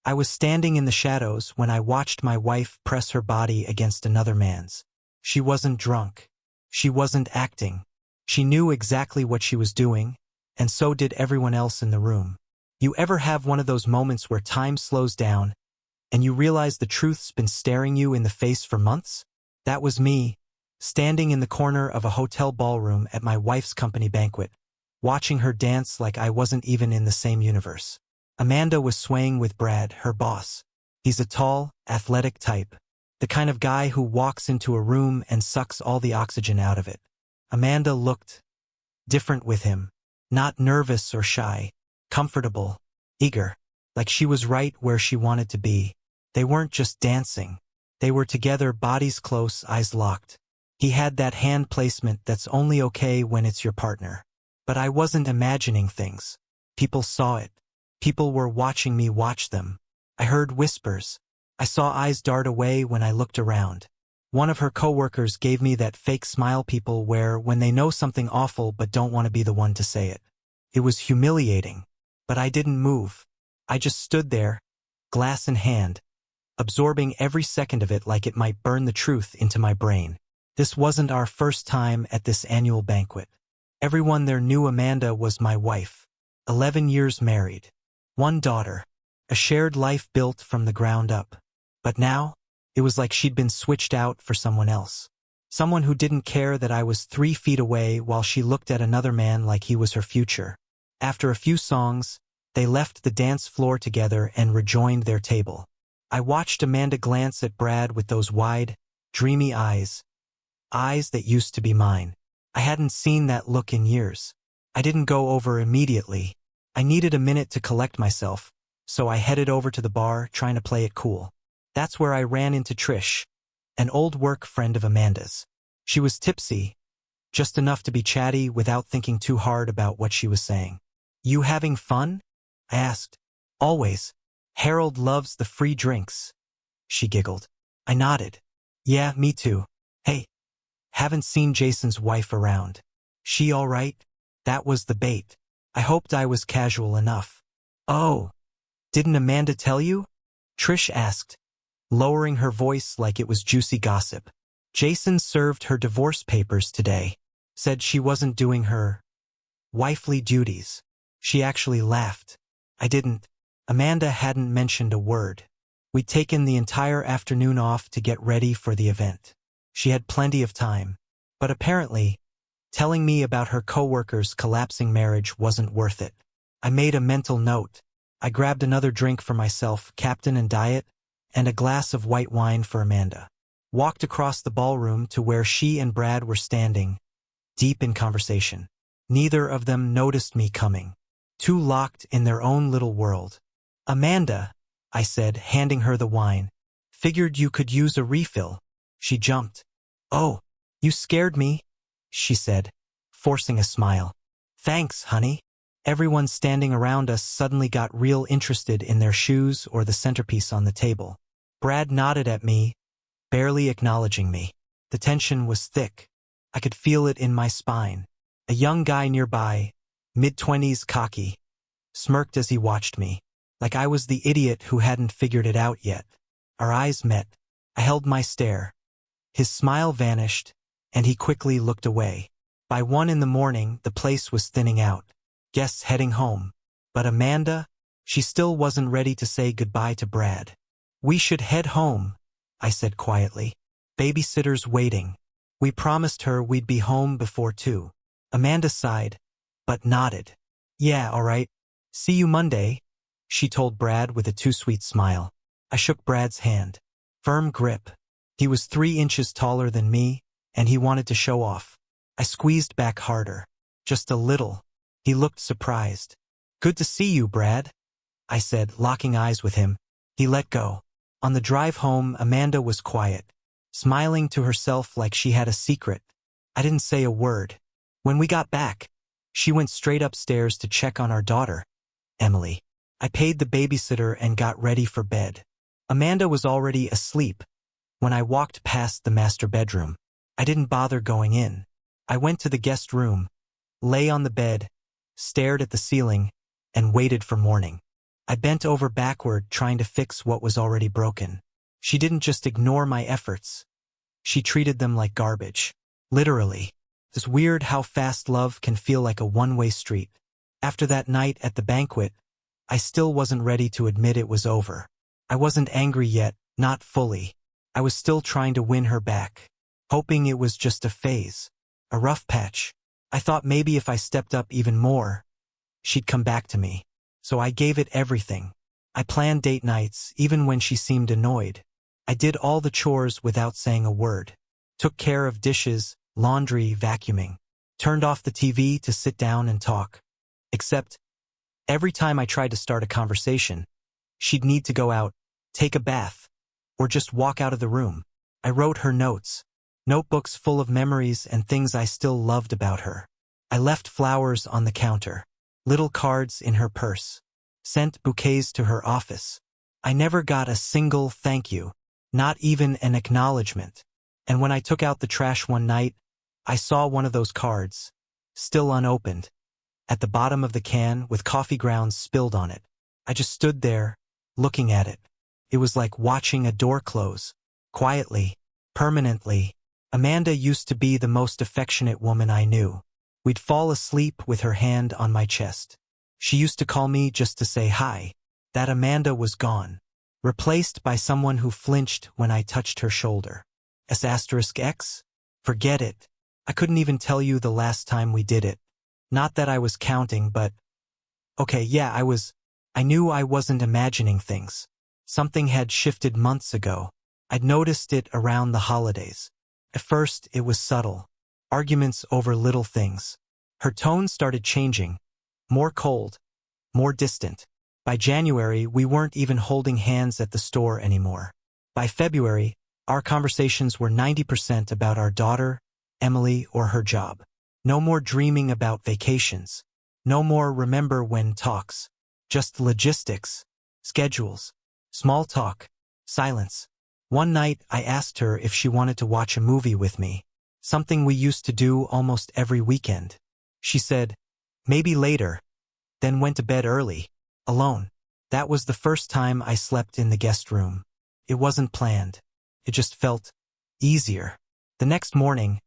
I was standing in the shadows when I watched my wife press her body against another man's. She wasn't drunk. She wasn't acting. She knew exactly what she was doing, and so did everyone else in the room. You ever have one of those moments where time slows down, and you realize the truth's been staring you in the face for months? That was me, standing in the corner of a hotel ballroom at my wife's company banquet, watching her dance like I wasn't even in the same universe. Amanda was swaying with Brad, her boss. He's a tall, athletic type, the kind of guy who walks into a room and sucks all the oxygen out of it. Amanda looked different with him, not nervous or shy, comfortable, eager, like she was right where she wanted to be. They weren't just dancing. They were together, bodies close, eyes locked. He had that hand placement that's only okay when it's your partner. But I wasn't imagining things. People saw it. People were watching me watch them. I heard whispers. I saw eyes dart away when I looked around. One of her coworkers gave me that fake smile people wear when they know something awful but don't want to be the one to say it. It was humiliating. But I didn't move. I just stood there, glass in hand, absorbing every second of it like it might burn the truth into my brain. This wasn't our first time at this annual banquet. Everyone there knew Amanda was my wife. 11 years married. One daughter. A shared life built from the ground up. But now, it was like she'd been switched out for someone else. Someone who didn't care that I was 3 feet away while she looked at another man like he was her future. After a few songs, they left the dance floor together and rejoined their table. I watched Amanda glance at Brad with those wide, dreamy eyes. Eyes that used to be mine. I hadn't seen that look in years. I didn't go over immediately. I needed a minute to collect myself, so I headed over to the bar, trying to play it cool. That's where I ran into Trish, an old work friend of Amanda's. She was tipsy, just enough to be chatty without thinking too hard about what she was saying. "You having fun?" I asked. "Always. Harold loves the free drinks." She giggled. I nodded. "Yeah, me too. Hey, haven't seen Jason's wife around. She all right?" That was the bait. I hoped I was casual enough. "Oh, didn't Amanda tell you?" Trish asked, lowering her voice like it was juicy gossip. "Jason served her divorce papers today. Said she wasn't doing her wifely duties." She actually laughed. I didn't. Amanda hadn't mentioned a word. We'd taken the entire afternoon off to get ready for the event. She had plenty of time. But apparently, telling me about her coworker's collapsing marriage wasn't worth it. I made a mental note. I grabbed another drink for myself, Captain and Diet, and a glass of white wine for Amanda. Walked across the ballroom to where she and Brad were standing, deep in conversation. Neither of them noticed me coming. Too locked in their own little world. "Amanda," I said, handing her the wine. "Figured you could use a refill." She jumped. "Oh, you scared me," she said, forcing a smile. "Thanks, honey." Everyone standing around us suddenly got real interested in their shoes or the centerpiece on the table. Brad nodded at me, barely acknowledging me. The tension was thick. I could feel it in my spine. A young guy nearby, mid-20s, cocky, smirked as he watched me, like I was the idiot who hadn't figured it out yet. Our eyes met. I held my stare. His smile vanished, and he quickly looked away. By 1 in the morning, the place was thinning out. Guests heading home. But Amanda, she still wasn't ready to say goodbye to Brad. "We should head home," I said quietly. "Babysitter's waiting." We promised her we'd be home before 2. Amanda sighed, but nodded. "Yeah, all right. See you Monday," she told Brad with a too-sweet smile. I shook Brad's hand. Firm grip. He was 3 inches taller than me, and he wanted to show off. I squeezed back harder. Just a little. He looked surprised. "Good to see you, Brad," I said, locking eyes with him. He let go. On the drive home, Amanda was quiet, smiling to herself like she had a secret. I didn't say a word. When we got back, she went straight upstairs to check on our daughter, Emily. I paid the babysitter and got ready for bed. Amanda was already asleep when I walked past the master bedroom. I didn't bother going in. I went to the guest room, lay on the bed, stared at the ceiling, and waited for morning. I bent over backward trying to fix what was already broken. She didn't just ignore my efforts. She treated them like garbage. Literally. It's weird how fast love can feel like a one-way street. After that night at the banquet, I still wasn't ready to admit it was over. I wasn't angry yet, not fully. I was still trying to win her back, hoping it was just a phase, a rough patch. I thought maybe if I stepped up even more, she'd come back to me. So I gave it everything. I planned date nights, even when she seemed annoyed. I did all the chores without saying a word. Took care of dishes, laundry, vacuuming. Turned off the TV to sit down and talk. Except, every time I tried to start a conversation, she'd need to go out, take a bath, or just walk out of the room. I wrote her notes, notebooks full of memories and things I still loved about her. I left flowers on the counter, little cards in her purse, sent bouquets to her office. I never got a single thank you, not even an acknowledgement. And when I took out the trash one night, I saw one of those cards, still unopened, at the bottom of the can with coffee grounds spilled on it. I just stood there, looking at it. It was like watching a door close, quietly, permanently. Amanda used to be the most affectionate woman I knew. We'd fall asleep with her hand on my chest. She used to call me just to say hi. That Amanda was gone, replaced by someone who flinched when I touched her shoulder. *X? Forget it. I couldn't even tell you the last time we did it. Not that I was counting, but... Okay, yeah, I knew I wasn't imagining things. Something had shifted months ago. I'd noticed it around the holidays. At first, it was subtle. Arguments over little things. Her tone started changing. More cold. More distant. By January, we weren't even holding hands at the store anymore. By February, our conversations were 90% about our daughter, Emily, or her job. No more dreaming about vacations. No more remember when talks. Just logistics, schedules, small talk, silence. One night, I asked her if she wanted to watch a movie with me, something we used to do almost every weekend. She said, maybe later, then went to bed early, alone. That was the first time I slept in the guest room. It wasn't planned. It just felt easier. The next morning,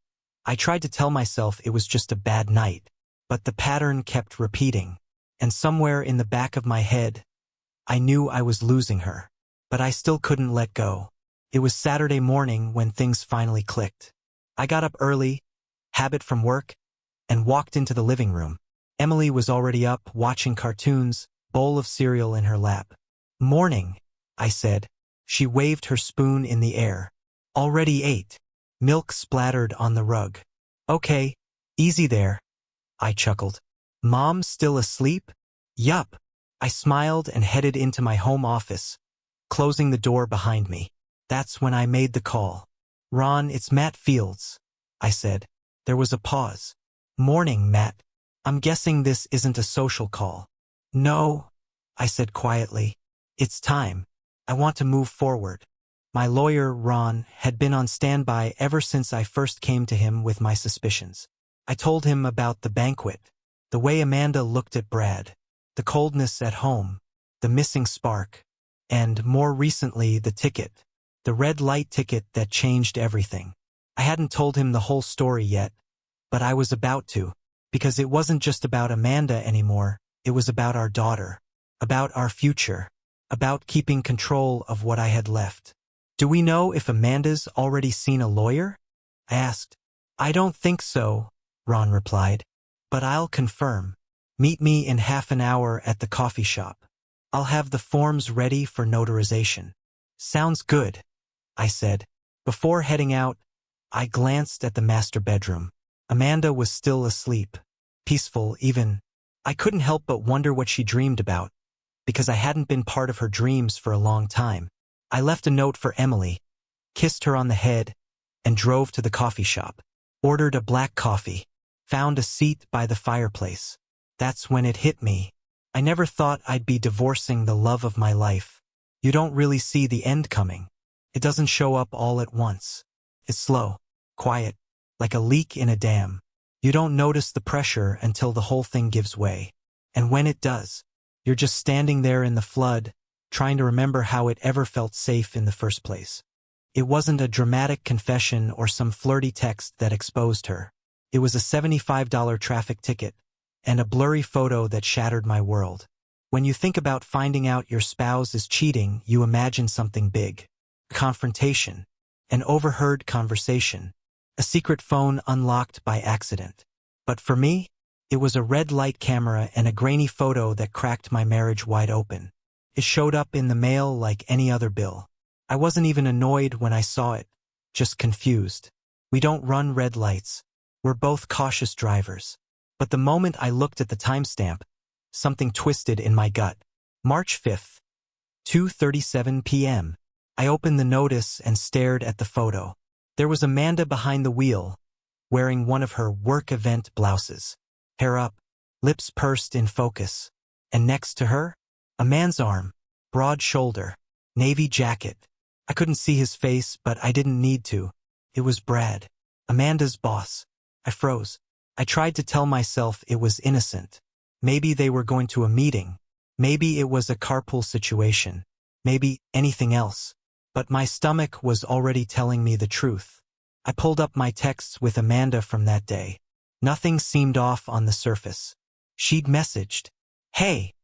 I tried to tell myself it was just a bad night, but the pattern kept repeating, and somewhere in the back of my head, I knew I was losing her, but I still couldn't let go. It was Saturday morning when things finally clicked. I got up early, habit from work, and walked into the living room. Emily was already up, watching cartoons, bowl of cereal in her lap. Morning, I said. She waved her spoon in the air. Already ate. Milk splattered on the rug. Okay, easy there. I chuckled. Mom still asleep? Yup. I smiled and headed into my home office, closing the door behind me. That's when I made the call. Ron, it's Matt Fields, I said. There was a pause. Morning, Matt. I'm guessing this isn't a social call. No, I said quietly. It's time. I want to move forward. My lawyer, Ron, had been on standby ever since I first came to him with my suspicions. I told him about the banquet, the way Amanda looked at Brad, the coldness at home, the missing spark, and, more recently, the ticket, the red light ticket that changed everything. I hadn't told him the whole story yet, but I was about to, because it wasn't just about Amanda anymore, it was about our daughter, about our future, about keeping control of what I had left. Do we know if Amanda's already seen a lawyer? I asked. I don't think so, Ron replied, but I'll confirm. Meet me in half an hour at the coffee shop. I'll have the forms ready for notarization. Sounds good, I said. Before heading out, I glanced at the master bedroom. Amanda was still asleep, peaceful even. I couldn't help but wonder what she dreamed about, because I hadn't been part of her dreams for a long time. I left a note for Emily, kissed her on the head, and drove to the coffee shop. Ordered a black coffee, found a seat by the fireplace. That's when it hit me. I never thought I'd be divorcing the love of my life. You don't really see the end coming. It doesn't show up all at once. It's slow, quiet, like a leak in a dam. You don't notice the pressure until the whole thing gives way. And when it does, You're just standing there in the flood, trying to remember how it ever felt safe in the first place. It wasn't a dramatic confession or some flirty text that exposed her. It was a $75 traffic ticket and a blurry photo that shattered my world. When you think about finding out your spouse is cheating, you imagine something big. Confrontation. An overheard conversation. A secret phone unlocked by accident. But for me, it was a red light camera and a grainy photo that cracked my marriage wide open. It showed up in the mail like any other bill. I wasn't even annoyed when I saw it, just confused. We don't run red lights. We're both cautious drivers. But the moment I looked at the timestamp, something twisted in my gut. March 5th, 2:37 p.m. I opened the notice and stared at the photo. There was Amanda behind the wheel, wearing one of her work event blouses. Hair up, lips pursed in focus. And next to her, a man's arm, broad shoulder, navy jacket. I couldn't see his face, but I didn't need to. It was Brad, Amanda's boss. I froze. I tried to tell myself it was innocent. Maybe they were going to a meeting. Maybe it was a carpool situation. Maybe anything else. But my stomach was already telling me the truth. I pulled up my texts with Amanda from that day. Nothing seemed off on the surface. She'd messaged, "Hey,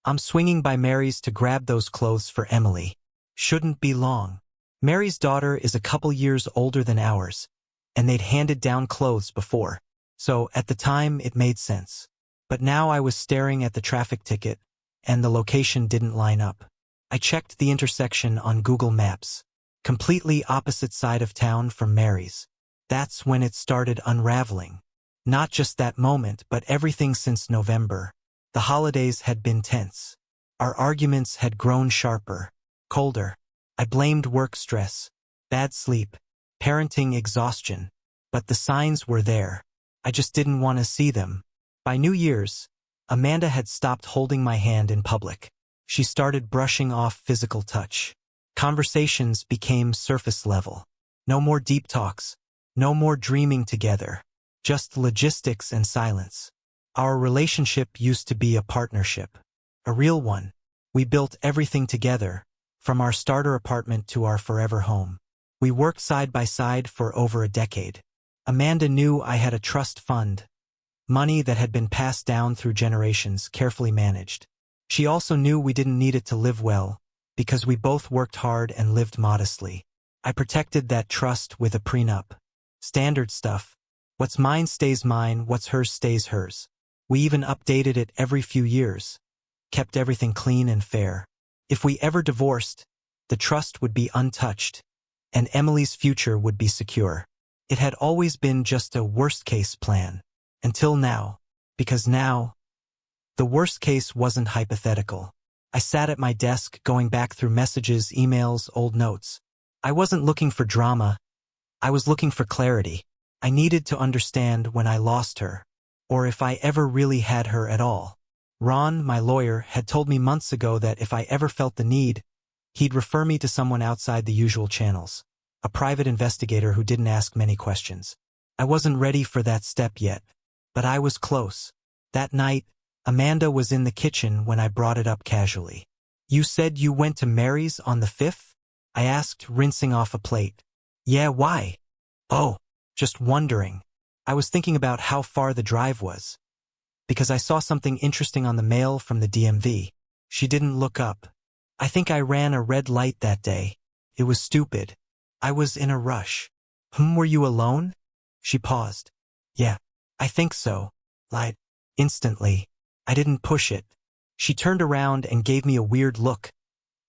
I'm swinging by Mary's to grab those clothes for Emily. Shouldn't be long." Mary's daughter is a couple years older than ours, and they'd handed down clothes before. So at the time, it made sense. But now I was staring at the traffic ticket, and the location didn't line up. I checked the intersection on Google Maps. Completely opposite side of town from Mary's. That's when it started unraveling. Not just that moment, but everything since November. The holidays had been tense. Our arguments had grown sharper, colder. I blamed work stress, bad sleep, parenting exhaustion. But the signs were there. I just didn't want to see them. By New Year's, Amanda had stopped holding my hand in public. She started brushing off physical touch. Conversations became surface level. No more deep talks. No more dreaming together. Just logistics and silence. Our relationship used to be a partnership. A real one. We built everything together, from our starter apartment to our forever home. We worked side by side for over a decade. Amanda knew I had a trust fund. Money that had been passed down through generations, carefully managed. She also knew we didn't need it to live well, because we both worked hard and lived modestly. I protected that trust with a prenup. Standard stuff. What's mine stays mine, what's hers stays hers. We even updated it every few years. Kept everything clean and fair. If we ever divorced, the trust would be untouched, and Emily's future would be secure. It had always been just a worst-case plan. Until now. Because now, the worst case wasn't hypothetical. I sat at my desk going back through messages, emails, old notes. I wasn't looking for drama. I was looking for clarity. I needed to understand when I lost her, or if I ever really had her at all. Ron, my lawyer, had told me months ago that if I ever felt the need, he'd refer me to someone outside the usual channels, a private investigator who didn't ask many questions. I wasn't ready for that step yet, but I was close. That night, Amanda was in the kitchen when I brought it up casually. "You said you went to Mary's on the 5th? I asked, rinsing off a plate. "Yeah, why?" "Oh, just wondering. I was thinking about how far the drive was. Because I saw something interesting on the mail from the DMV. She didn't look up. I think I ran a red light that day. It was stupid. I was in a rush." Were you alone?" She paused. "Yeah, I think so." Lied. Instantly. I didn't push it. She turned around and gave me a weird look,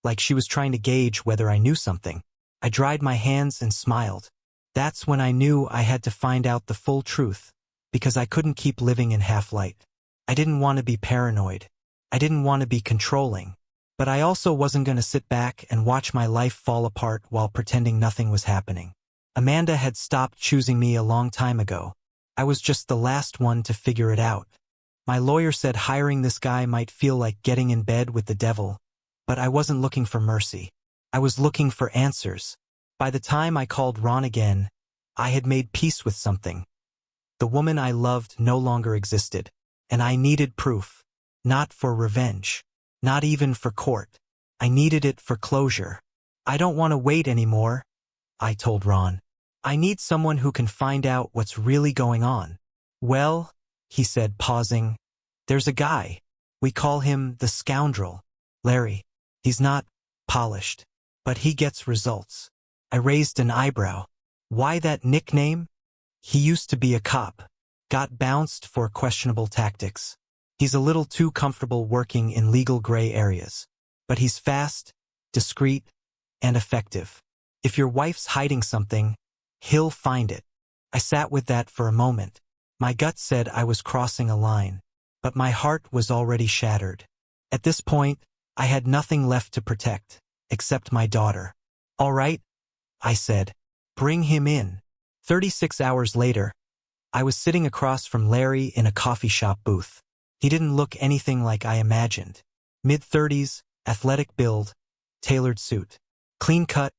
like she was trying to gauge whether I knew something. I dried my hands and smiled. That's when I knew I had to find out the full truth, because I couldn't keep living in half-light. I didn't want to be paranoid. I didn't want to be controlling. But I also wasn't going to sit back and watch my life fall apart while pretending nothing was happening. Amanda had stopped choosing me a long time ago. I was just the last one to figure it out. My lawyer said hiring this guy might feel like getting in bed with the devil, but I wasn't looking for mercy. I was looking for answers. By the time I called Ron again, I had made peace with something. The woman I loved no longer existed, and I needed proof, not for revenge, Not even for court. I needed it for closure. I don't want to wait anymore, I told Ron. I need someone who can find out what's really going on. Well, he said, pausing, there's a guy. We call him the scoundrel. Larry. He's not polished, but he gets results. I raised an eyebrow. Why that nickname? He used to be a cop. Got bounced for questionable tactics. He's a little too comfortable working in legal gray areas. But he's fast, discreet, and effective. If your wife's hiding something, he'll find it. I sat with that for a moment. My gut said I was crossing a line, but my heart was already shattered. At this point, I had nothing left to protect, except my daughter. All right, I said. Bring him in. 36 hours later, I was sitting across from Larry in a coffee shop booth. He didn't look anything like I imagined. Mid-30s, athletic build, tailored suit. Clean cut,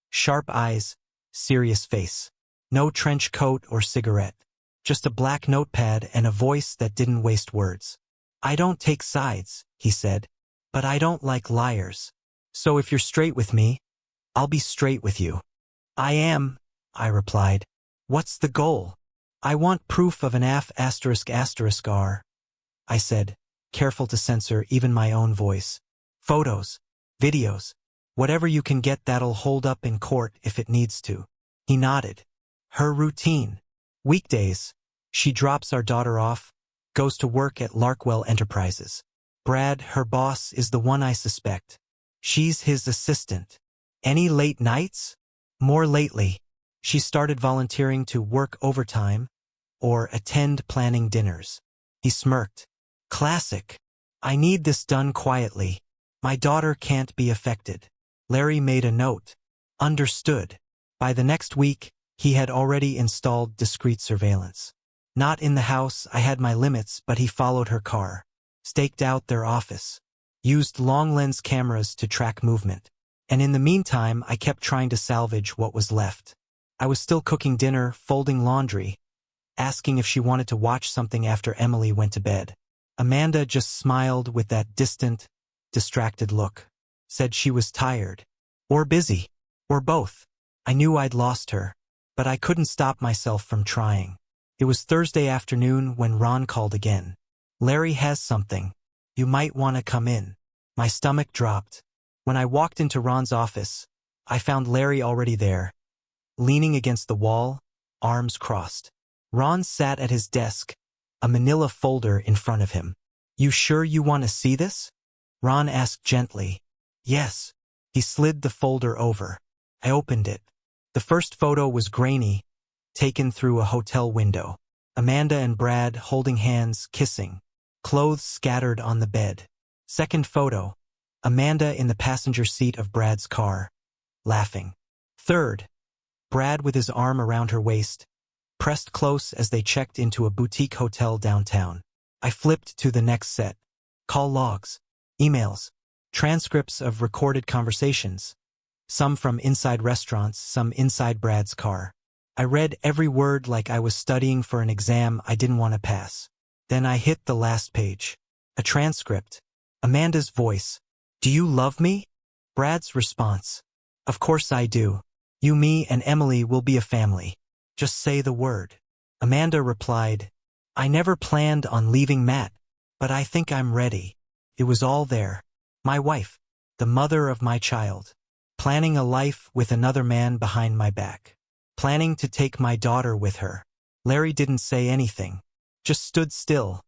sharp eyes, serious face. No trench coat or cigarette. Just a black notepad and a voice that didn't waste words. I don't take sides, he said, but I don't like liars. So if you're straight with me, I'll be straight with you. I am, I replied. What's the goal? I want proof of an ****R, I said, careful to censor even my own voice. Photos, videos, whatever you can get that'll hold up in court if it needs to. He nodded. Her routine. Weekdays, she drops our daughter off, goes to work at Larkwell Enterprises. Brad, her boss, is the one I suspect. She's his assistant. Any late nights? More lately. She started volunteering to work overtime or attend planning dinners. He smirked. Classic. I need this done quietly. My daughter can't be affected. Larry made a note. Understood. By the next week, he had already installed discreet surveillance. Not in the house, I had my limits, but he followed her car. Staked out their office. Used long-lens cameras to track movement. And in the meantime, I kept trying to salvage what was left. I was still cooking dinner, folding laundry, asking if she wanted to watch something after Emily went to bed. Amanda just smiled with that distant, distracted look. Said she was tired. Or busy. Or both. I knew I'd lost her, but I couldn't stop myself from trying. It was Thursday afternoon when Ron called again. Larry has something. You might want to come in. My stomach dropped. When I walked into Ron's office, I found Larry already there, leaning against the wall, arms crossed. Ron sat at his desk, a manila folder in front of him. You sure you want to see this? Ron asked gently. Yes. He slid the folder over. I opened it. The first photo was grainy, taken through a hotel window. Amanda and Brad holding hands, kissing. Clothes scattered on the bed. Second photo. Amanda in the passenger seat of Brad's car, laughing. Third. Brad with his arm around her waist, pressed close as they checked into a boutique hotel downtown. I flipped to the next set. Call logs, emails, transcripts of recorded conversations. Some from inside restaurants, some inside Brad's car. I read every word like I was studying for an exam I didn't want to pass. Then I hit the last page. A transcript. Amanda's voice. Do you love me? Brad's response. Of course I do. You, me, and Emily will be a family. Just say the word. Amanda replied, I never planned on leaving Matt, but I think I'm ready. It was all there. My wife, the mother of my child. Planning a life with another man behind my back. Planning to take my daughter with her. Larry didn't say anything. Just stood still.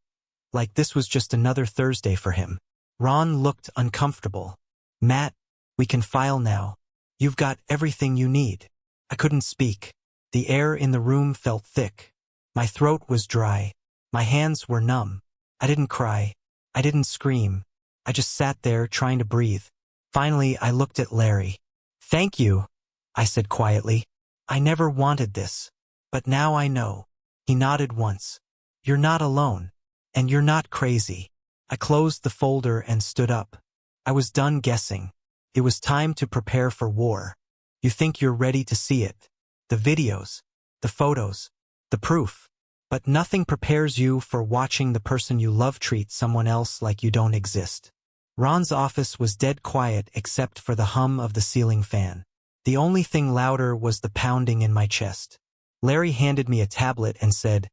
Like this was just another Thursday for him. Ron looked uncomfortable. Matt, we can file now. You've got everything you need. I couldn't speak. The air in the room felt thick. My throat was dry. My hands were numb. I didn't cry. I didn't scream. I just sat there trying to breathe. Finally, I looked at Larry. Thank you, I said quietly. I never wanted this. But now I know. He nodded once. You're not alone. And you're not crazy. I closed the folder and stood up. I was done guessing. It was time to prepare for war. You think you're ready to see it. The videos, the photos, the proof. But nothing prepares you for watching the person you love treat someone else like you don't exist. Ron's office was dead quiet except for the hum of the ceiling fan. The only thing louder was the pounding in my chest. Larry handed me a tablet and said,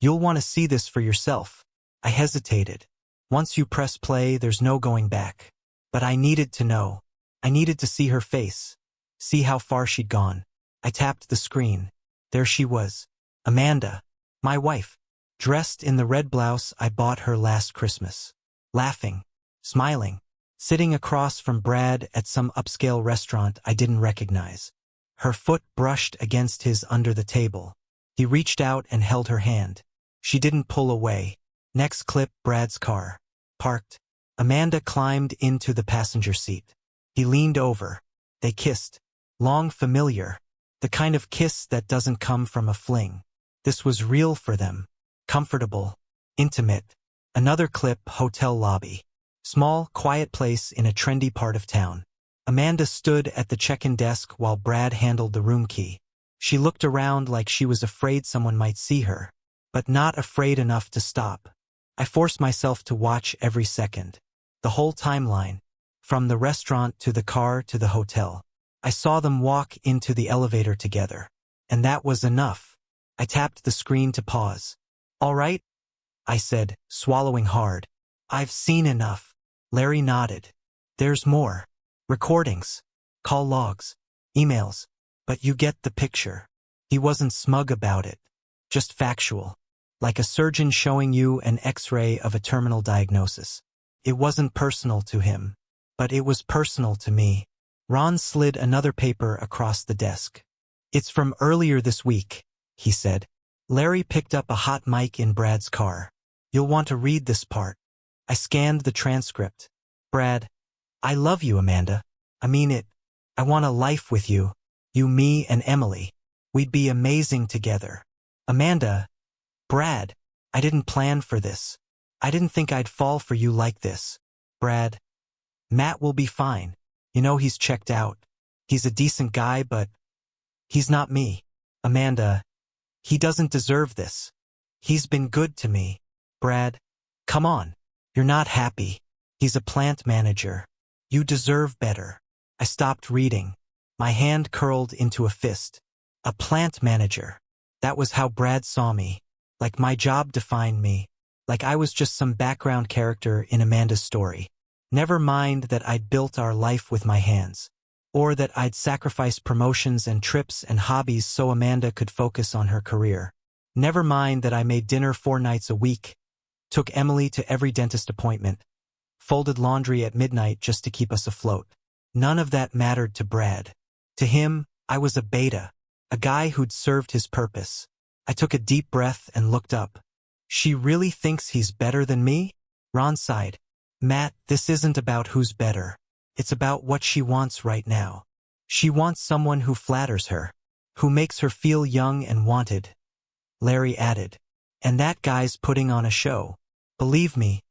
"You'll want to see this for yourself." I hesitated. Once you press play, there's no going back. But I needed to know. I needed to see her face. See how far she'd gone. I tapped the screen. There she was. Amanda. My wife. Dressed in the red blouse I bought her last Christmas. Laughing. Smiling. Sitting across from Brad at some upscale restaurant I didn't recognize. Her foot brushed against his under the table. He reached out and held her hand. She didn't pull away. Next clip, Brad's car. Parked. Amanda climbed into the passenger seat. He leaned over. They kissed. Long, familiar. The kind of kiss that doesn't come from a fling. This was real for them. Comfortable. Intimate. Another clip, hotel lobby. Small, quiet place in a trendy part of town. Amanda stood at the check-in desk while Brad handled the room key. She looked around like she was afraid someone might see her, but not afraid enough to stop. I forced myself to watch every second. The whole timeline. From the restaurant to the car to the hotel. I saw them walk into the elevator together. And that was enough. I tapped the screen to pause. "All right?" I said, swallowing hard. "I've seen enough." Larry nodded. "There's more. Recordings. Call logs. Emails. But you get the picture." He wasn't smug about it. Just factual. Like a surgeon showing you an X-ray of a terminal diagnosis. It wasn't personal to him. But it was personal to me. Ron slid another paper across the desk. "It's from earlier this week," he said. Larry picked up a hot mic in Brad's car. "You'll want to read this part." I scanned the transcript. "Brad, I love you, Amanda. I mean it. I want a life with you. You, me, and Emily. We'd be amazing together. Amanda, Brad, I didn't plan for this. I didn't think I'd fall for you like this. Brad, Matt will be fine. You know he's checked out. He's a decent guy, but he's not me. Amanda, he doesn't deserve this. He's been good to me. Brad, come on. You're not happy. He's a plant manager. You deserve better." I stopped reading. My hand curled into a fist. A plant manager. That was how Brad saw me. Like my job defined me. Like I was just some background character in Amanda's story. Never mind that I'd built our life with my hands. Or that I'd sacrificed promotions and trips and hobbies so Amanda could focus on her career. Never mind that I made dinner 4 nights a week. Took Emily to every dentist appointment. Folded laundry at midnight just to keep us afloat. None of that mattered to Brad. To him, I was a beta. A guy who'd served his purpose. I took a deep breath and looked up. "She really thinks he's better than me?" Ron sighed. "Matt, this isn't about who's better. It's about what she wants right now. She wants someone who flatters her. Who makes her feel young and wanted." Larry added. "And that guy's putting on a show. Believe me,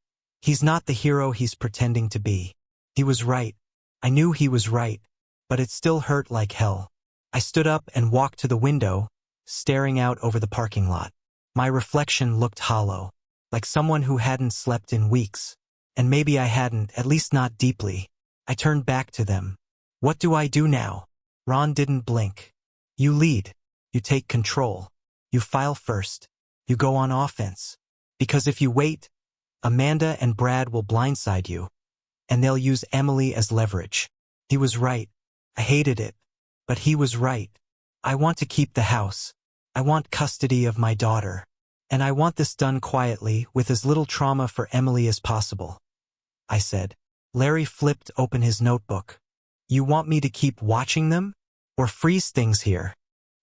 he's not the hero he's pretending to be." He was right. I knew he was right. But it still hurt like hell. I stood up and walked to the window, staring out over the parking lot. My reflection looked hollow. Like someone who hadn't slept in weeks. And maybe I hadn't, at least not deeply. I turned back to them. "What do I do now?" Ron didn't blink. "You lead. You take control. You file first. You go on offense. Because if you wait, Amanda and Brad will blindside you. And they'll use Emily as leverage." He was right. I hated it. But he was right. I want to keep the house. I want custody of my daughter. And I want this done quietly, with as little trauma for Emily as possible. I said. Larry flipped open his notebook. "You want me to keep watching them? Or freeze things here?"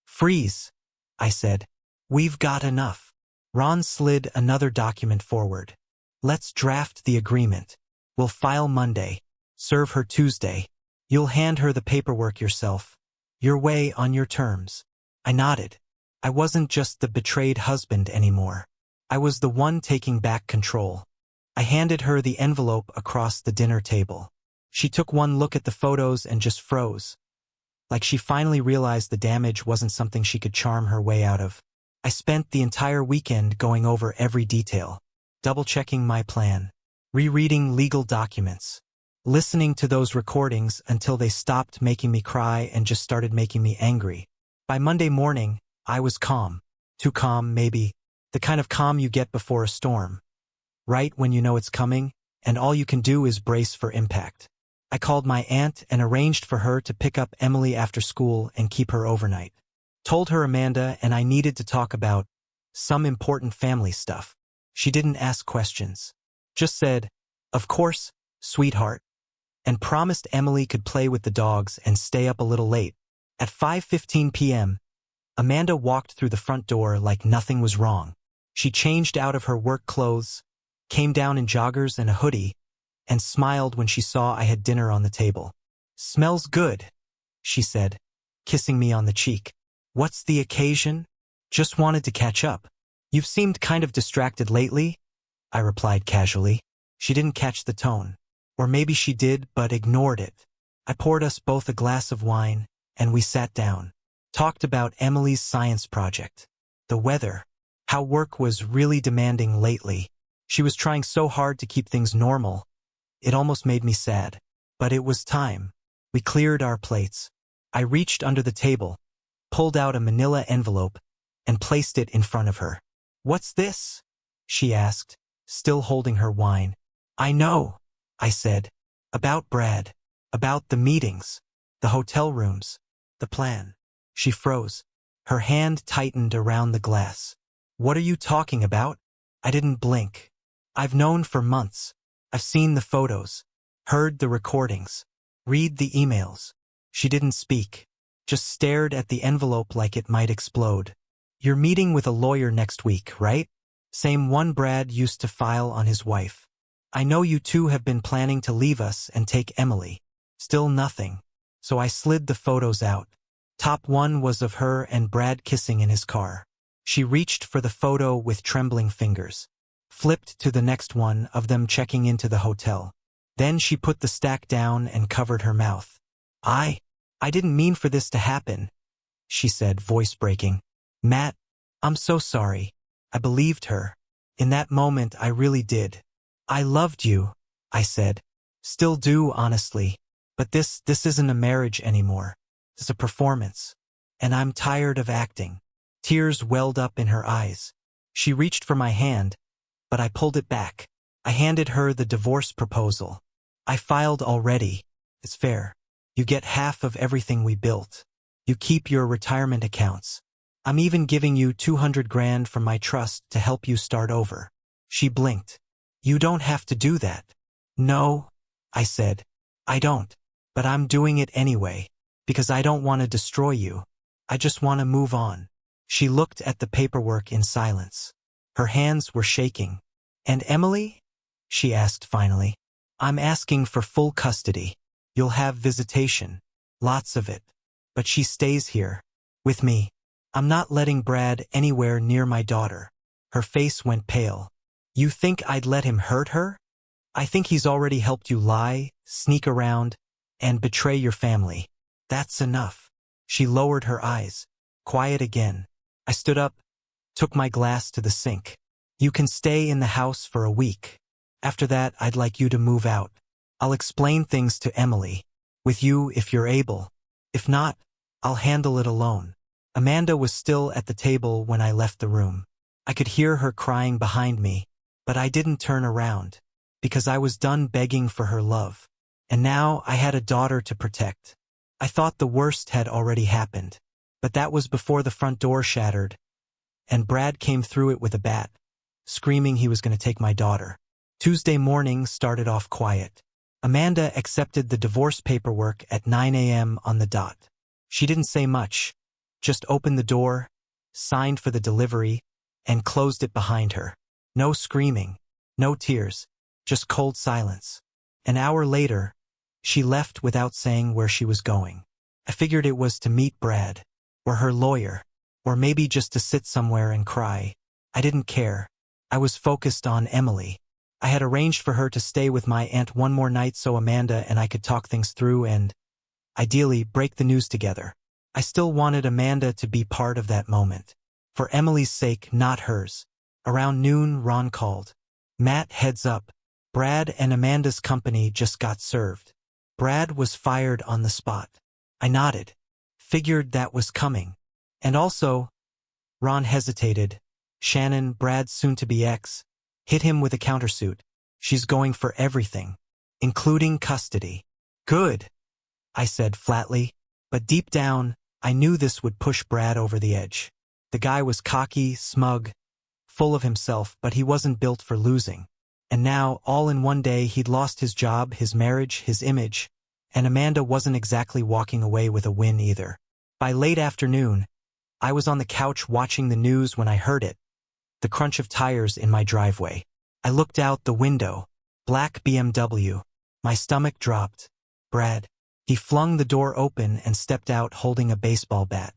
"Freeze," I said. "We've got enough." Ron slid another document forward. "Let's draft the agreement. We'll file Monday. Serve her Tuesday. You'll hand her the paperwork yourself. Your way, on your terms." I nodded. I wasn't just the betrayed husband anymore. I was the one taking back control. I handed her the envelope across the dinner table. She took one look at the photos and just froze. Like she finally realized the damage wasn't something she could charm her way out of. I spent the entire weekend going over every detail, double-checking my plan. rereading legal documents, listening to those recordings until they stopped making me cry and just started making me angry. By Monday morning, I was calm. Too calm, maybe. The kind of calm you get before a storm. Right when you know it's coming, and all you can do is brace for impact. I called my aunt and arranged for her to pick up Emily after school and keep her overnight. Told her Amanda and I needed to talk about some important family stuff. She didn't ask questions. Just said, "Of course, sweetheart," and promised Emily could play with the dogs and stay up a little late. At 5:15 p.m., Amanda walked through the front door like nothing was wrong. She changed out of her work clothes, came down in joggers and a hoodie, and smiled when she saw I had dinner on the table. "Smells good," she said, kissing me on the cheek. "What's the occasion?" "Just wanted to catch up. You've seemed kind of distracted lately," I replied casually. She didn't catch the tone. Or maybe she did, but ignored it. I poured us both a glass of wine, and we sat down. Talked about Emily's science project. The weather. How work was really demanding lately. She was trying so hard to keep things normal. It almost made me sad. But it was time. We cleared our plates. I reached under the table, pulled out a manila envelope, and placed it in front of her. "What's this?" she asked, still holding her wine. "I know," I said. "About Brad. About the meetings. The hotel rooms. The plan." She froze. Her hand tightened around the glass. "What are you talking about?" I didn't blink. "I've known for months. I've seen the photos. Heard the recordings. Read the emails." She didn't speak. Just stared at the envelope like it might explode. "You're meeting with a lawyer next week, right? Same one Brad used to file on his wife. I know you two have been planning to leave us and take Emily." Still nothing. So I slid the photos out. Top one was of her and Brad kissing in his car. She reached for the photo with trembling fingers. Flipped to the next one of them checking into the hotel. Then she put the stack down and covered her mouth. I didn't mean for this to happen," she said, voice breaking. "Matt, I'm so sorry." I believed her. In that moment, I really did. "I loved you," I said. "Still do, honestly. But this isn't a marriage anymore. It's a performance. And I'm tired of acting." Tears welled up in her eyes. She reached for my hand, but I pulled it back. I handed her the divorce proposal. "I filed already. It's fair. You get half of everything we built. You keep your retirement accounts. I'm even giving you 200 grand from my trust to help you start over." She blinked. "You don't have to do that." "No," I said. "I don't. But I'm doing it anyway. Because I don't want to destroy you. I just want to move on." She looked at the paperwork in silence. Her hands were shaking. "And Emily?" she asked finally. "I'm asking for full custody. You'll have visitation. Lots of it. But she stays here. With me. I'm not letting Brad anywhere near my daughter." Her face went pale. "You think I'd let him hurt her? I think he's already helped you lie, sneak around, and betray your family. That's enough." She lowered her eyes. Quiet again. I stood up, took my glass to the sink. "You can stay in the house for a week. After that, I'd like you to move out. I'll explain things to Emily. With you if you're able. If not, I'll handle it alone." Amanda was still at the table when I left the room. I could hear her crying behind me, but I didn't turn around, because I was done begging for her love. And now I had a daughter to protect. I thought the worst had already happened, but that was before the front door shattered, and Brad came through it with a bat, screaming he was going to take my daughter. Tuesday morning started off quiet. Amanda accepted the divorce paperwork at 9 a.m. on the dot. She didn't say much, just opened the door, signed for the delivery, and closed it behind her. No screaming, no tears, just cold silence. An hour later, she left without saying where she was going. I figured it was to meet Brad, or her lawyer, or maybe just to sit somewhere and cry. I didn't care. I was focused on Emily. I had arranged for her to stay with my aunt one more night so Amanda and I could talk things through and, ideally, break the news together. I still wanted Amanda to be part of that moment. For Emily's sake, not hers. Around noon, Ron called. "Matt, heads up. Brad and Amanda's company just got served. Brad was fired on the spot. I nodded. Figured that was coming. And also, Ron hesitated. Shannon, Brad's soon-to-be ex, hit him with a countersuit. She's going for everything, including custody. Good, I said flatly, but deep down, I knew this would push Brad over the edge. The guy was cocky, smug, full of himself, but he wasn't built for losing. And now, all in one day, he'd lost his job, his marriage, his image, and Amanda wasn't exactly walking away with a win either. By late afternoon, I was on the couch watching the news when I heard it, the crunch of tires in my driveway. I looked out the window. Black BMW. My stomach dropped. Brad. He flung the door open and stepped out holding a baseball bat.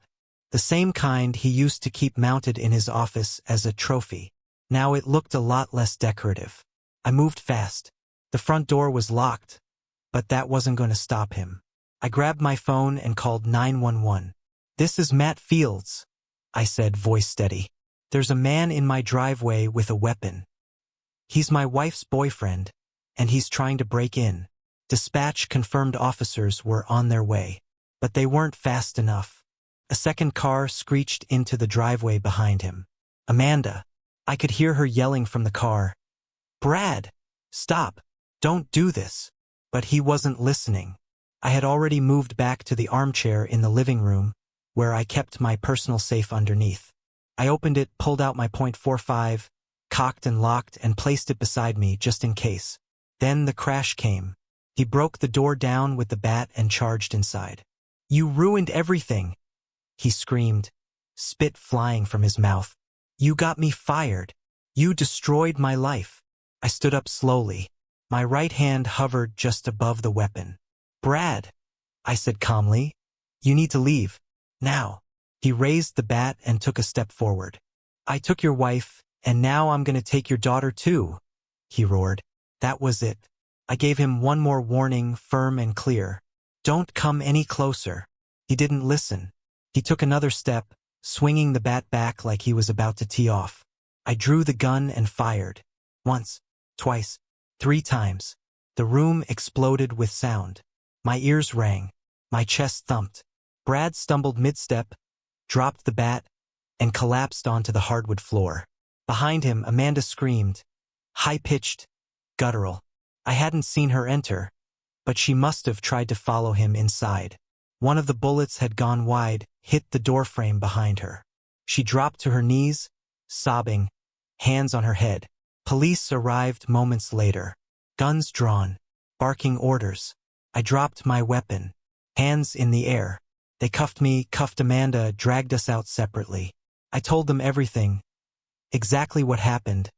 The same kind he used to keep mounted in his office as a trophy. Now it looked a lot less decorative. I moved fast. The front door was locked, but that wasn't going to stop him. I grabbed my phone and called 911. "This is Matt Fields," I said, voice steady. "There's a man in my driveway with a weapon. He's my wife's boyfriend, and he's trying to break in." Dispatch confirmed officers were on their way, but they weren't fast enough. A second car screeched into the driveway behind him. "Amanda." I could hear her yelling from the car. "Brad, stop. Don't do this." But he wasn't listening. I had already moved back to the armchair in the living room, where I kept my personal safe underneath. I opened it, pulled out my .45, cocked and locked, and placed it beside me just in case. Then the crash came. He broke the door down with the bat and charged inside. "You ruined everything," he screamed, spit flying from his mouth. "You got me fired. You destroyed my life." I stood up slowly. My right hand hovered just above the weapon. "Brad," I said calmly, "you need to leave. Now." He raised the bat and took a step forward. "I took your wife, and now I'm going to take your daughter too," he roared. That was it. I gave him one more warning, firm and clear. "Don't come any closer." He didn't listen. He took another step, swinging the bat back like he was about to tee off. I drew the gun and fired. Once, twice, 3 times. The room exploded with sound. My ears rang. My chest thumped. Brad stumbled mid-step, dropped the bat, and collapsed onto the hardwood floor. Behind him, Amanda screamed, high-pitched, guttural. I hadn't seen her enter, but she must have tried to follow him inside. One of the bullets had gone wide, hit the doorframe behind her. She dropped to her knees, sobbing, hands on her head. Police arrived moments later, guns drawn, barking orders. I dropped my weapon, hands in the air. They cuffed me, cuffed Amanda, dragged us out separately. I told them everything, exactly what happened,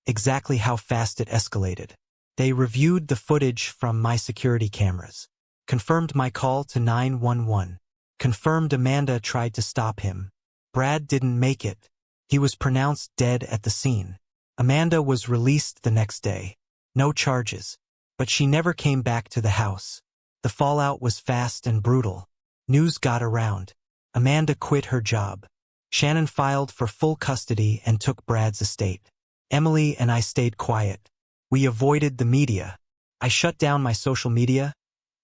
exactly how fast it escalated. They reviewed the footage from my security cameras, confirmed my call to 911, confirmed Amanda tried to stop him. Brad didn't make it. He was pronounced dead at the scene. Amanda was released the next day. No charges. But she never came back to the house. The fallout was fast and brutal. News got around. Amanda quit her job. Shannon filed for full custody and took Brad's estate. Emily and I stayed quiet. We avoided the media. I shut down my social media,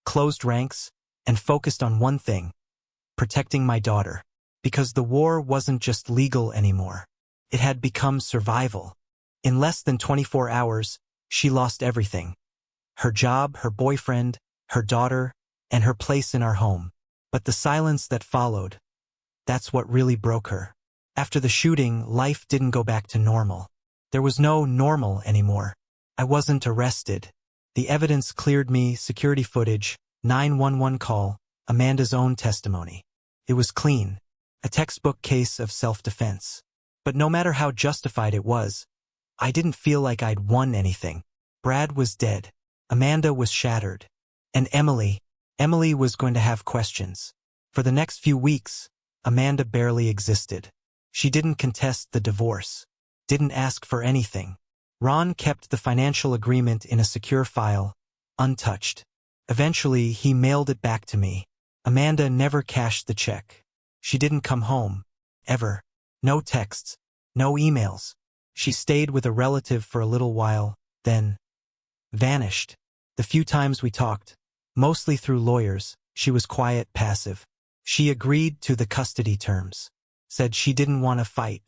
closed ranks, and focused on one thing: protecting my daughter. Because the war wasn't just legal anymore. It had become survival. In less than 24 hours, she lost everything. Her job, her boyfriend, her daughter, and her place in our home. But the silence that followed, that's what really broke her. After the shooting, life didn't go back to normal. There was no normal anymore. I wasn't arrested. The evidence cleared me: security footage, 911 call, Amanda's own testimony. It was clean. A textbook case of self-defense. But no matter how justified it was, I didn't feel like I'd won anything. Brad was dead. Amanda was shattered. And Emily was going to have questions. For the next few weeks, Amanda barely existed. She didn't contest the divorce. Didn't ask for anything. Ron kept the financial agreement in a secure file, untouched. Eventually, he mailed it back to me. Amanda never cashed the check. She didn't come home. Ever. No texts. No emails. She stayed with a relative for a little while, then Vanished. The few times we talked, mostly through lawyers, she was quiet, passive. She agreed to the custody terms. Said she didn't want to fight.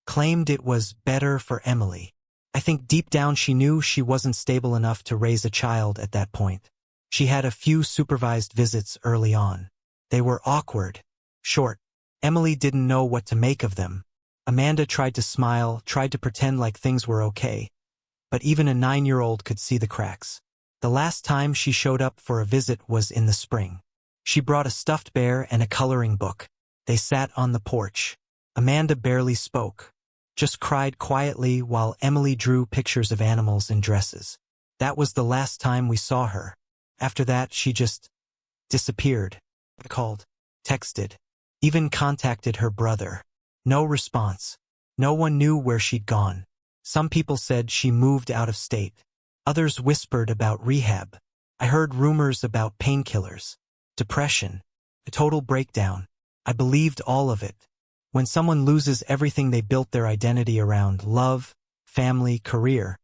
Claimed it was better for Emily. I think deep down she knew she wasn't stable enough to raise a child at that point. She had a few supervised visits early on. They were awkward. Short. Emily didn't know what to make of them. Amanda tried to smile, tried to pretend like things were okay. But even a 9-year-old could see the cracks. The last time she showed up for a visit was in the spring. She brought a stuffed bear and a coloring book. They sat on the porch. Amanda barely spoke. Just cried quietly while Emily drew pictures of animals in dresses. That was the last time we saw her. After that, she just disappeared. Called, texted, even contacted her brother. No response. No one knew where she'd gone. Some people said she moved out of state. Others whispered about rehab. I heard rumors about painkillers, depression, a total breakdown. I believed all of it. When someone loses everything they built their identity around, love, family, career,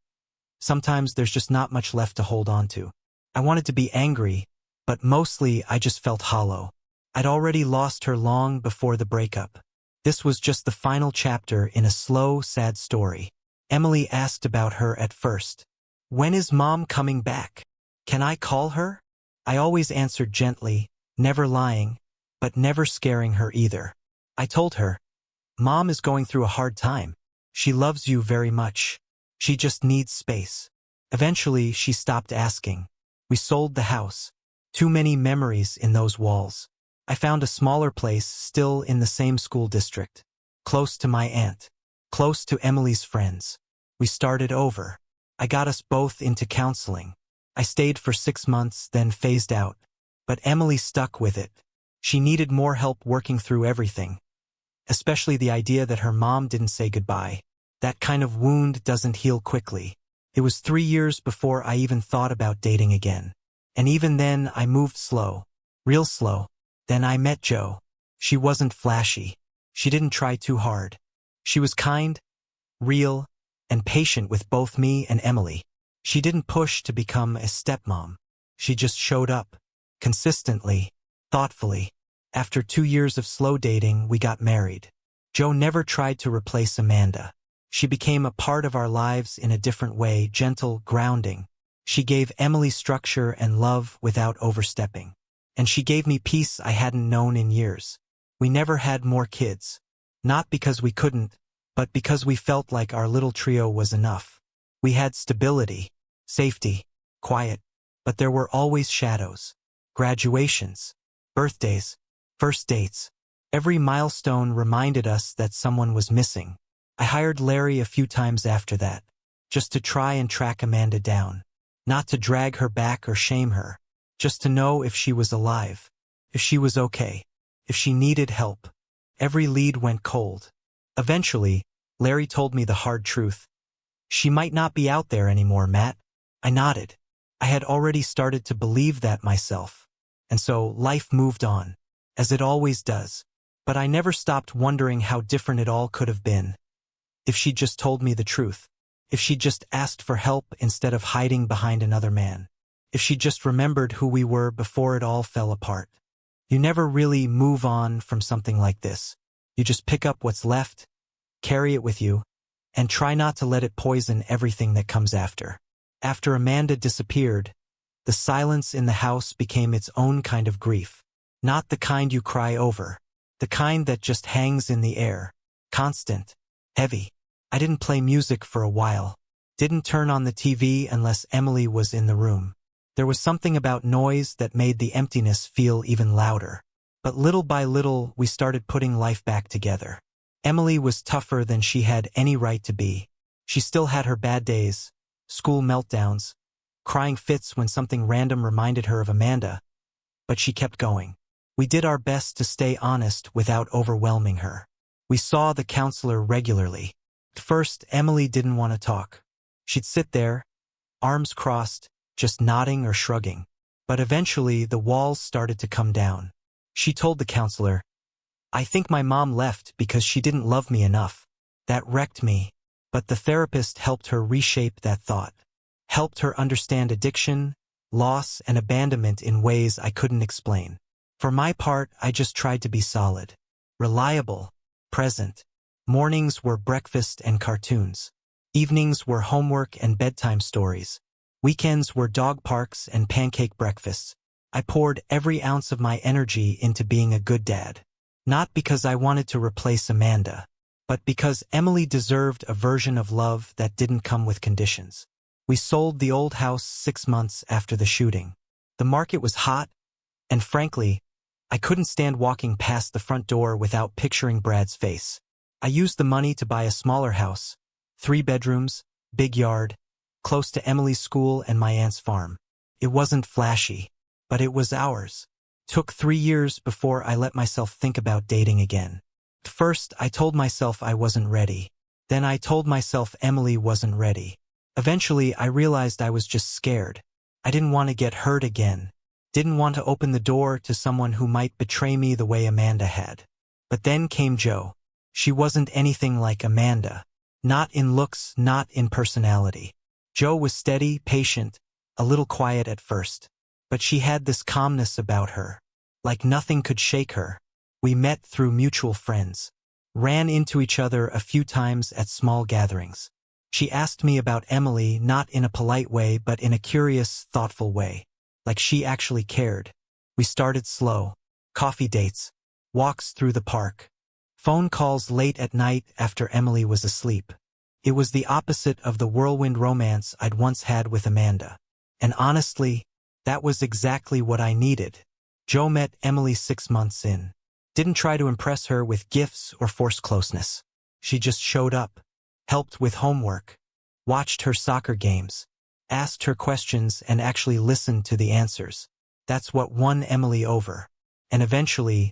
sometimes there's just not much left to hold on to. I wanted to be angry, but mostly I just felt hollow. I'd already lost her long before the breakup. This was just the final chapter in a slow, sad story. Emily asked about her at first. When is Mom coming back? Can I call her? I always answered gently, never lying, but never scaring her either. I told her, Mom is going through a hard time. She loves you very much. She just needs space. Eventually, she stopped asking. We sold the house. Too many memories in those walls. I found a smaller place still in the same school district. Close to my aunt. Close to Emily's friends. We started over. I got us both into counseling. I stayed for 6 months, then phased out. But Emily stuck with it. She needed more help working through everything. Especially the idea that her mom didn't say goodbye. That kind of wound doesn't heal quickly. It was 3 years before I even thought about dating again. And even then, I moved slow. Real slow. Then I met Jo. She wasn't flashy. She didn't try too hard. She was kind, real, and patient with both me and Emily. She didn't push to become a stepmom. She just showed up. Consistently. Thoughtfully. After 2 years of slow dating, we got married. Jo never tried to replace Amanda. She became a part of our lives in a different way, gentle, grounding. She gave Emily structure and love without overstepping. And she gave me peace I hadn't known in years. We never had more kids. Not because we couldn't, but because we felt like our little trio was enough. We had stability, safety, quiet, but there were always shadows. Graduations, birthdays, first dates. Every milestone reminded us that someone was missing. I hired Larry a few times after that, just to try and track Amanda down. Not to drag her back or shame her, just to know if she was alive, if she was okay, if she needed help. Every lead went cold. Eventually, Larry told me the hard truth. She might not be out there anymore, Matt. I nodded. I had already started to believe that myself. And so life moved on, as it always does. But I never stopped wondering how different it all could have been. If she'd just told me the truth. If she'd just asked for help instead of hiding behind another man. If she just remembered who we were before it all fell apart. You never really move on from something like this. You just pick up what's left, carry it with you, and try not to let it poison everything that comes after. After Amanda disappeared, the silence in the house became its own kind of grief. Not the kind you cry over. The kind that just hangs in the air. Constant. Heavy. I didn't play music for a while. Didn't turn on the TV unless Emily was in the room. There was something about noise that made the emptiness feel even louder. But little by little, we started putting life back together. Emily was tougher than she had any right to be. She still had her bad days, school meltdowns, crying fits when something random reminded her of Amanda. But she kept going. We did our best to stay honest without overwhelming her. We saw the counselor regularly. At first, Emily didn't want to talk. She'd sit there, arms crossed, just nodding or shrugging. But eventually, the walls started to come down. She told the counselor, I think my mom left because she didn't love me enough. That wrecked me, but the therapist helped her reshape that thought. helped her understand addiction, loss, and abandonment in ways I couldn't explain. For my part, I just tried to be solid, reliable, present. Mornings were breakfast and cartoons. Evenings were homework and bedtime stories. Weekends were dog parks and pancake breakfasts. I poured every ounce of my energy into being a good dad. Not because I wanted to replace Amanda, but because Emily deserved a version of love that didn't come with conditions. We sold the old house 6 months after the shooting. The market was hot, and frankly, I couldn't stand walking past the front door without picturing Brad's face. I used the money to buy a smaller house, 3 bedrooms, big yard, close to Emily's school and my aunt's farm. It wasn't flashy, but it was ours. Took 3 years before I let myself think about dating again. First, I told myself I wasn't ready. Then I told myself Emily wasn't ready. Eventually, I realized I was just scared. I didn't want to get hurt again. Didn't want to open the door to someone who might betray me the way Amanda had. But then came Jo. She wasn't anything like Amanda. Not in looks, not in personality. Jo was steady, patient, a little quiet at first. But she had this calmness about her. Like nothing could shake her. We met through mutual friends. Ran into each other a few times at small gatherings. She asked me about Emily not in a polite way but in a curious, thoughtful way. Like she actually cared. We started slow. Coffee dates. Walks through the park. Phone calls late at night after Emily was asleep. It was the opposite of the whirlwind romance I'd once had with Amanda. And honestly, that was exactly what I needed. Jo met Emily 6 months in. Didn't try to impress her with gifts or force closeness. She just showed up. Helped with homework, watched her soccer games, asked her questions and actually listened to the answers. That's what won Emily over. And eventually,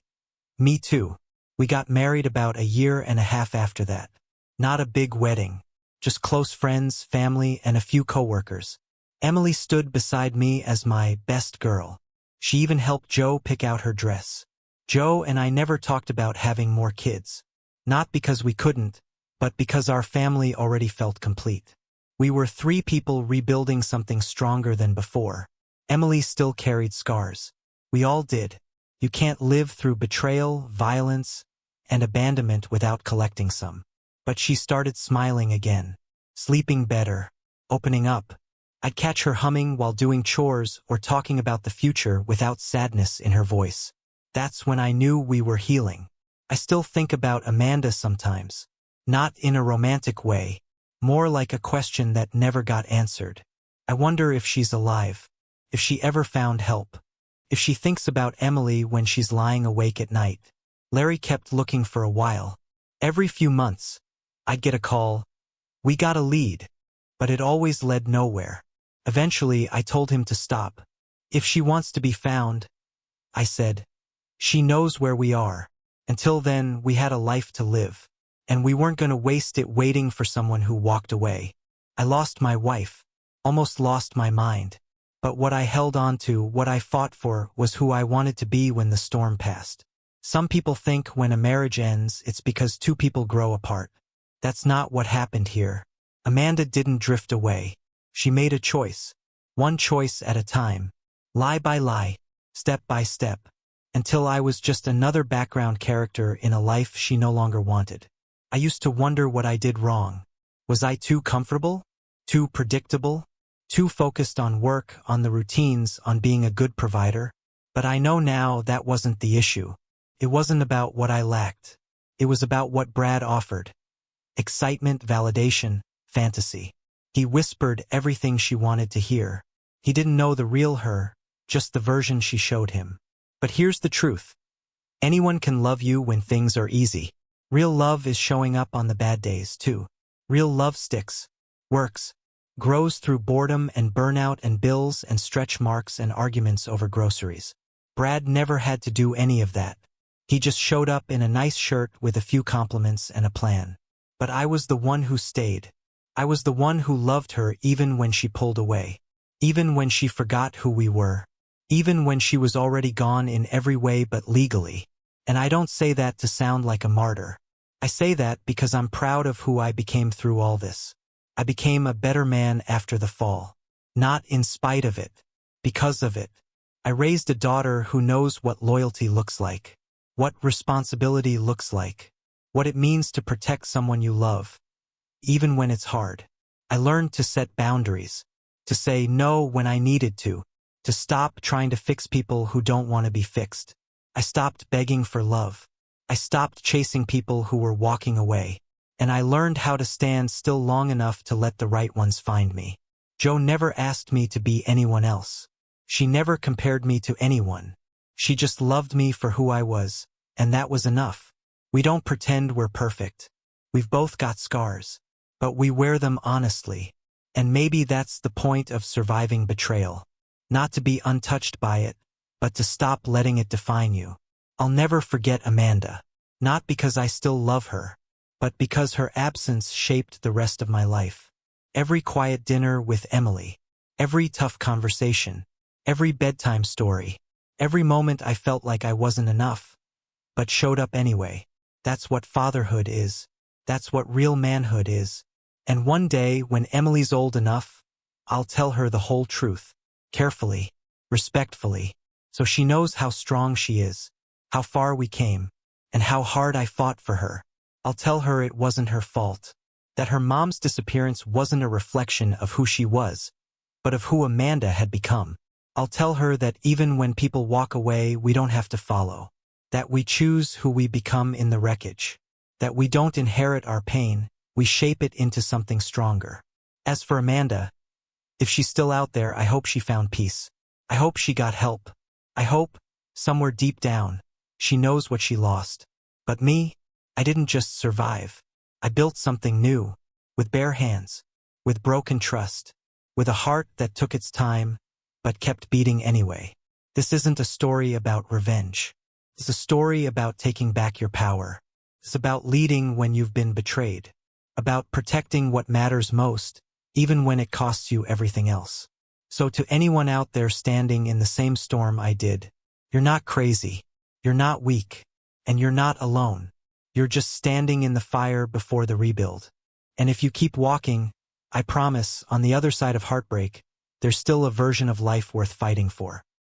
me too. We got married about 1.5 years after that. Not a big wedding, just close friends, family, and a few coworkers. Emily stood beside me as my best girl. She even helped Jo pick out her dress. Jo and I never talked about having more kids. Not because we couldn't, but because our family already felt complete. We were 3 people rebuilding something stronger than before. Emily still carried scars. We all did. You can't live through betrayal, violence, and abandonment without collecting some. But she started smiling again, sleeping better, opening up. I'd catch her humming while doing chores or talking about the future without sadness in her voice. That's when I knew we were healing. I still think about Amanda sometimes. Not in a romantic way, more like a question that never got answered. I wonder if she's alive, if she ever found help, if she thinks about Emily when she's lying awake at night. Larry kept looking for a while. Every few months, I'd get a call. We got a lead, but it always led nowhere. Eventually, I told him to stop. If she wants to be found, I said, she knows where we are. Until then, we had a life to live. And we weren't going to waste it waiting for someone who walked away. I lost my wife, almost lost my mind. But what I held on to, what I fought for, was who I wanted to be when the storm passed. Some people think when a marriage ends, it's because 2 people grow apart. That's not what happened here. Amanda didn't drift away. She made a choice. One choice at a time. Lie by lie. Step by step. Until I was just another background character in a life she no longer wanted. I used to wonder what I did wrong. Was I too comfortable? Too predictable? Too focused on work, on the routines, on being a good provider? But I know now that wasn't the issue. It wasn't about what I lacked. It was about what Brad offered. Excitement, validation, fantasy. He whispered everything she wanted to hear. He didn't know the real her, just the version she showed him. But here's the truth. Anyone can love you when things are easy. Real love is showing up on the bad days, too. Real love sticks, works, grows through boredom and burnout and bills and stretch marks and arguments over groceries. Brad never had to do any of that. He just showed up in a nice shirt with a few compliments and a plan. But I was the one who stayed. I was the one who loved her even when she pulled away. Even when she forgot who we were. Even when she was already gone in every way but legally. And I don't say that to sound like a martyr. I say that because I'm proud of who I became through all this. I became a better man after the fall. Not in spite of it. Because of it. I raised a daughter who knows what loyalty looks like. What responsibility looks like. What it means to protect someone you love. Even when it's hard. I learned to set boundaries. To say no when I needed to. To stop trying to fix people who don't want to be fixed. I stopped begging for love. I stopped chasing people who were walking away. And I learned how to stand still long enough to let the right ones find me. Jo never asked me to be anyone else. She never compared me to anyone. She just loved me for who I was, and that was enough. We don't pretend we're perfect. We've both got scars, but we wear them honestly. And maybe that's the point of surviving betrayal. Not to be untouched by it, but to stop letting it define you. I'll never forget Amanda. Not because I still love her, but because her absence shaped the rest of my life. Every quiet dinner with Emily. Every tough conversation. Every bedtime story. Every moment I felt like I wasn't enough, but showed up anyway. That's what fatherhood is. That's what real manhood is. And one day, when Emily's old enough, I'll tell her the whole truth. Carefully. Respectfully. So she knows how strong she is. How far we came. And how hard I fought for her. I'll tell her it wasn't her fault. That her mom's disappearance wasn't a reflection of who she was, but of who Amanda had become. I'll tell her that even when people walk away, we don't have to follow. That we choose who we become in the wreckage. That we don't inherit our pain, we shape it into something stronger. As for Amanda, if she's still out there, I hope she found peace. I hope she got help. I hope, somewhere deep down, she knows what she lost. But me, I didn't just survive. I built something new, with bare hands, with broken trust, with a heart that took its time, but kept beating anyway. This isn't a story about revenge. It's a story about taking back your power. It's about leading when you've been betrayed. About protecting what matters most, even when it costs you everything else. So to anyone out there standing in the same storm I did, you're not crazy, you're not weak, and you're not alone. You're just standing in the fire before the rebuild. And if you keep walking, I promise, on the other side of heartbreak, there's still a version of life worth fighting for.